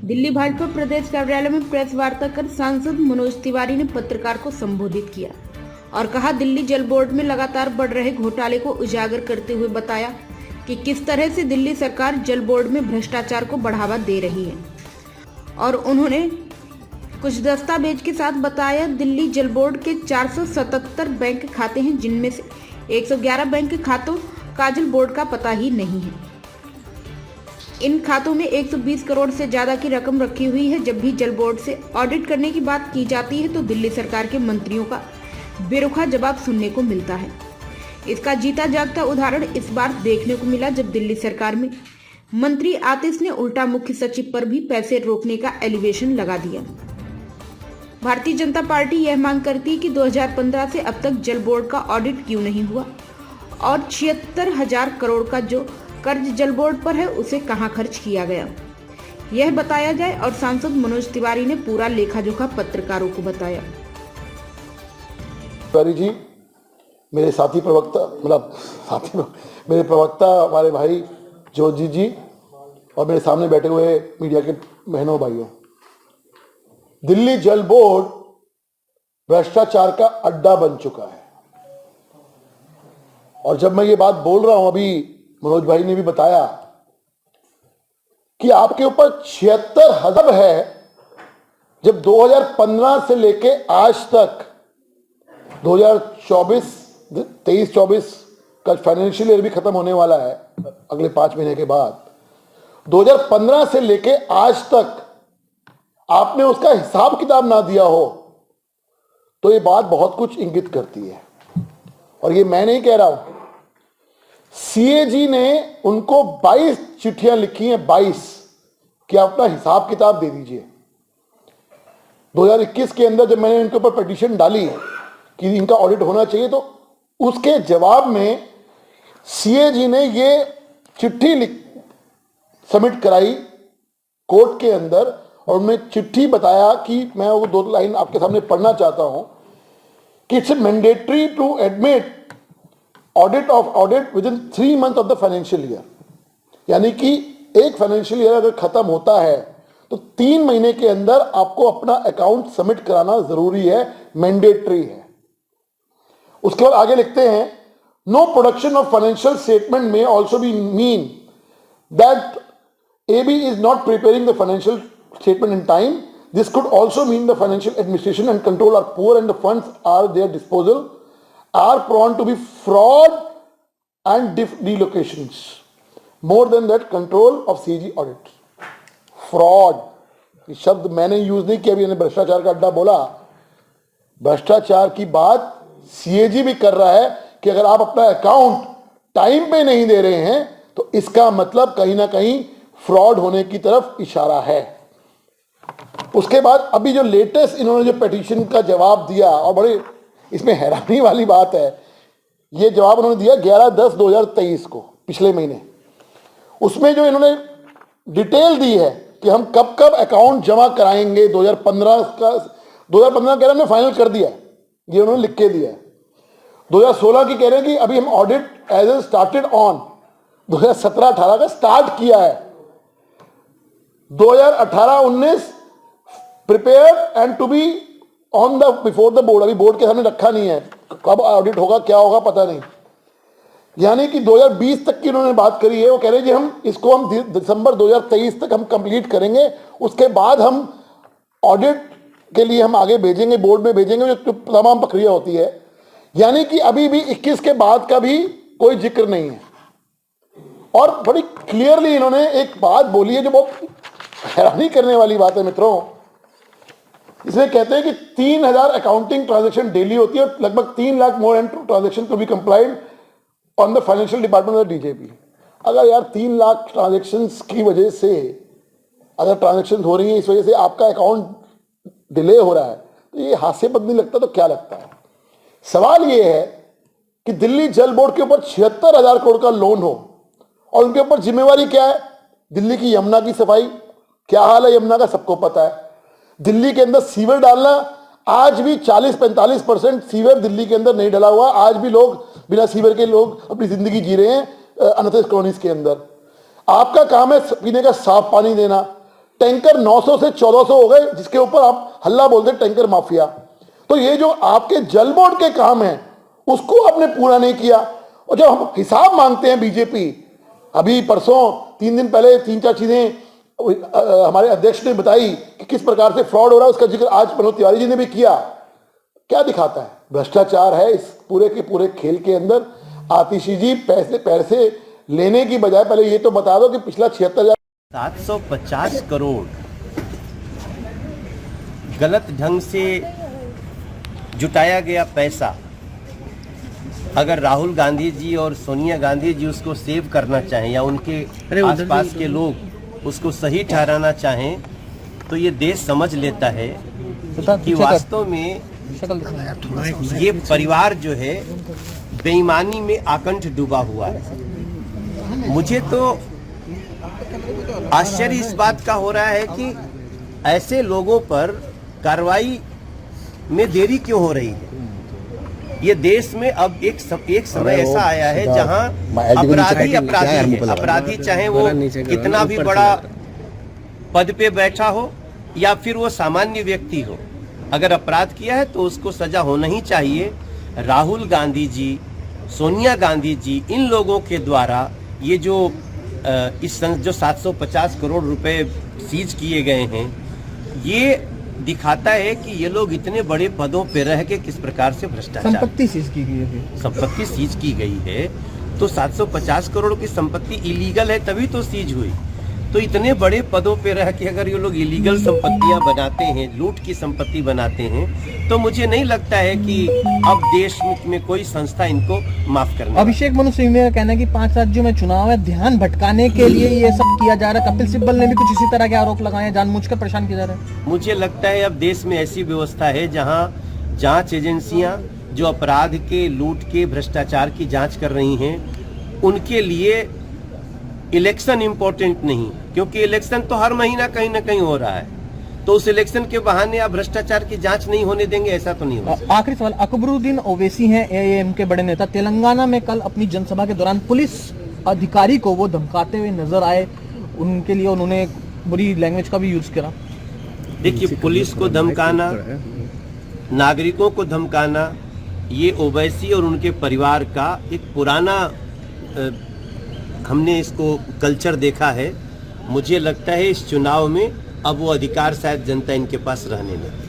दिल्ली भाजपा प्रदेश कार्यालय में प्रेस वार्ता कर सांसद मनोज तिवारी ने पत्रकार को संबोधित किया और कहा, दिल्ली जल बोर्ड में लगातार बढ़ रहे घोटाले को उजागर करते हुए बताया कि किस तरह से दिल्ली सरकार जल बोर्ड में भ्रष्टाचार को बढ़ावा दे रही है। और उन्होंने कुछ दस्तावेज के साथ बताया, दिल्ली जल बोर्ड के 477 बैंक खाते हैं, जिनमें से 111 बैंक खातों का जल बोर्ड का पता ही नहीं है। इन खातों में 120 करोड़ से ज्यादा की रकम रखी हुई है। जब भी जल बोर्ड से ऑडिट करने की बात की जाती है तो दिल्ली सरकार के मंत्रियों का बेरुखा जवाब सुनने को मिलता है। इसका जीता जागता उदाहरण इस बार देखने को मिला, जब दिल्ली सरकार में मंत्री आतिश ने उल्टा मुख्य सचिव पर भी पैसे रोकने का एलिगेशन लगा दिया। भारतीय जनता पार्टी यह मांग करती है कि 2015 से अब तक जल बोर्ड का ऑडिट क्यों नहीं हुआ और 76,000 करोड़ का जो कर्ज जल बोर्ड पर है उसे कहां खर्च किया गया, यह बताया जाए। और सांसद मनोज तिवारी ने पूरा लेखा जोखा पत्रकारों को बताया। तिवारी जी मेरे साथी प्रवक्ता, मेरे प्रवक्ता हमारे भाई ज्योति जी और मेरे सामने बैठे हुए मीडिया के बहनों भाइयों, दिल्ली जल बोर्ड भ्रष्टाचार का अड्डा बन चुका है। और जब मैं ये बात बोल रहा हूं, अभी मनोज भाई ने भी बताया कि आपके ऊपर 76,000 है। जब 2015 से लेके आज तक 2023-24 का फाइनेंशियल ईयर भी खत्म होने वाला है अगले 5 महीने के बाद, 2015 से लेके आज तक आपने उसका हिसाब किताब ना दिया हो तो ये बात बहुत कुछ इंगित करती है। और ये मैं नहीं कह रहा हूं, सीएजी ने उनको 22 चिट्ठियां लिखी हैं, 22, कि आप अपना हिसाब किताब दे दीजिए। 2021 के अंदर जब मैंने इनके ऊपर पिटीशन डाली कि इनका ऑडिट होना चाहिए, तो उसके जवाब में सीएजी ने ये चिट्ठी सबमिट कराई कोर्ट के अंदर और उन्हें चिट्ठी बताया कि मैं वो 2 लाइन आपके सामने पढ़ना चाहता हूं कि it's mandatory to admit audit within 3 months of the financial year. यानी कि एक फाइनेंशियल ईयर अगर खत्म होता है तो 3 महीने के अंदर आपको अपना अकाउंट सबमिट कराना जरूरी है, मैंडेटरी है। उसके बाद आगे लिखते हैं, no production of financial statement में also be mean that AB is not preparing the financial statement in time. This could also mean the financial administration and control are poor and the funds are their disposal are prone to be fraud and delocations. More than that, control of CG audit. Fraud ये शब्द मैंने use नहीं किया, अभी मैंने भ्रष्टाचार का अड्डा बोला। भ्रष्टाचार की बात CAG भी कर रहा है कि अगर आप अपना अकाउंट टाइम पे नहीं दे रहे हैं तो इसका मतलब कहीं ना कहीं फ्रॉड होने की तरफ इशारा है। उसके बाद अभी जो लेटेस्ट इन्होंने जो पिटीशन का जवाब दिया, और बड़े इसमें हैरानी वाली बात है, ये जवाब उन्होंने दिया 11/10/2023 को, पिछले महीने। उसमें जो इन्होंने डिटेल दी है कि हम कब कब अकाउंट जमा कराएंगे, 2015 कह रहे हमने फाइनल कर दिया है, ये उन्होंने लिख के दिया है। 2016 की कह रहे हैं कि अभी हम audit as a started on 2017-18 का स्टार्ट किया है। 2018-19 prepare and to be on the before the board, अभी बोर्ड के सामने रखा नहीं है, कब ऑडिट होगा क्या होगा पता नहीं। यानी कि 2020 तक की उन्होंने बात करी है। वो कह रहे हैं कि हम इसको दिसंबर 2023 तक हम कंप्लीट करेंगे, उसके बाद हम ऑडिट के लिए हम आगे भेजेंगे, बोर्ड में भेजेंगे, जो तमाम प्रक्रिया होती है। यानी कि अभी भी 21 के बाद का भी कोई जिक्र नहीं है। और बड़ी क्लियरली इन्होंने एक बात बोली है जो बहुत हैरानी करने वाली बात है मित्रों। इसमें कहते हैं कि 3,000 अकाउंटिंग ट्रांजैक्शन डेली होती है, लगभग 3 lakh more and transaction to be complied on the financial department of DGP. अगर यार 3 लाख ट्रांजैक्शंस की वजह से अगर ट्रांजैक्शन हो रही है, इस वजह से आपका अकाउंट डिले हो रहा है, तो ये हास्यास्पद नहीं लगता तो क्या लगता है। सवाल ये है कि दिल्ली जल बोर्ड के ऊपर 76,000 करोड़ का लोन हो और उनके ऊपर जिम्मेवारी क्या है? दिल्ली की यमुना की सफाई। क्या हाल है यमुना का सबको पता है। दिल्ली के अंदर सीवर डालना, आज भी 40-45% सीवर दिल्ली के अंदर नहीं डला हुआ। आज भी लोग बिना सीवर के लोग अपनी जिंदगी जी रहे हैं अनथेस कॉलोनीज के अंदर। आपका काम है पीने का साफ पानी देना, टैंकर 900 से 1400 हो गए, जिसके ऊपर आप हल्ला बोलते टैंकर माफिया। तो ये जो आपके जल बोर्ड के काम है उसको आपने पूरा नहीं किया। और जब हम हिसाब मांगते हैं बीजेपी, अभी परसों 3 दिन पहले 3-4 चीजें हमारे अध्यक्ष ने बताई कि किस प्रकार से फ्रॉड हो रहा है, उसका जिक्र आज मनोज तिवारी जी ने भी किया। क्या दिखाता है? भ्रष्टाचार है इस पूरे के पूरे खेल के अंदर। आतिशी जी, पैसे लेने की बजाय पहले ये तो बता दो कि पिछला 76,000 750 करोड़ गलत ढंग से जुटाया गया पैसा, अगर राहुल गांधी जी और सोनिया गांधी जी उसको सेव करना चाहें या उनके आसपास के लोग उसको सही ठहराना चाहें, तो ये देश समझ लेता है कि वास्तव में ये परिवार जो है बेईमानी में आकंठ डूबा हुआ है। मुझे तो आश्चर्य इस बात का हो रहा है कि ऐसे लोगों पर कार्रवाई में देरी क्यों हो रही है। ये देश में अब एक समय ऐसा आया है जहां अपराधी है। अपराधी चाहे वो कितना भी बड़ा पद पे बैठा हो या फिर वो सामान्य व्यक्ति हो, अगर अपराध किया है तो उसको सजा होना ही चाहिए। राहुल गांधी जी, सोनिया गांधी जी, इन लोगों के द्वारा ये जो जो 750 करोड़ रुपए सीज किए गए हैं, ये दिखाता है कि ये लोग इतने बड़े पदों पे रह के किस प्रकार से भ्रष्टाचार, संपत्ति सीज की गई है। संपत्ति सीज की गई है। तो 750 करोड़ की संपत्ति इलीगल है तभी तो सीज हुई। तो इतने बड़े पदों पे रह के अगर ये लोग इलीगल संपत्तियां बनाते हैं, लूट की संपत्ति बनाते हैं, तो मुझे नहीं लगता है कि अब देश में कोई संस्था इनको माफ करने। अभिषेक मनु सिंह का कहना है कि 5 राज्यों में चुनाव है, ध्यान भटकाने के लिए ये सब किया जा रहा है। कपिल सिब्बल ने भी कुछ इसी तरह के आरोप लगाए हैं, जानबूझकर परेशान किया जा रहा है। मुझे लगता है अब देश में ऐसी व्यवस्था है जहां जांच एजेंसियां जो अपराध के, लूट के, भ्रष्टाचार की जांच कर रही हैं, उनके लिए इलेक्शन इम्पोर्टेंट नहीं, क्योंकि इलेक्शन तो हर महीना कहीं ना कहीं हो रहा है। तो उस इलेक्शन के बहाने आप भ्रष्टाचार की जांच नहीं होने देंगे, ऐसा तो नहीं हो सकता। आखिरी सवाल, अकबरुद्दीन ओवैसी हैं एआईएम के बड़े नेता, तेलंगाना में कल अपनी जनसभा के दौरान पुलिस अधिकारी को वो धमकाते हुए नजर आए। उनके लिए उन्होंने बुरी लैंग्वेज का भी यूज करा। देखिए, पुलिस को धमकाना, नागरिकों को धमकाना, ये ओवैसी और उनके परिवार का एक पुराना हमने इसको कल्चर देखा है। मुझे लगता है इस चुनाव में अब वो अधिकार शायद जनता इनके पास रहने लगी।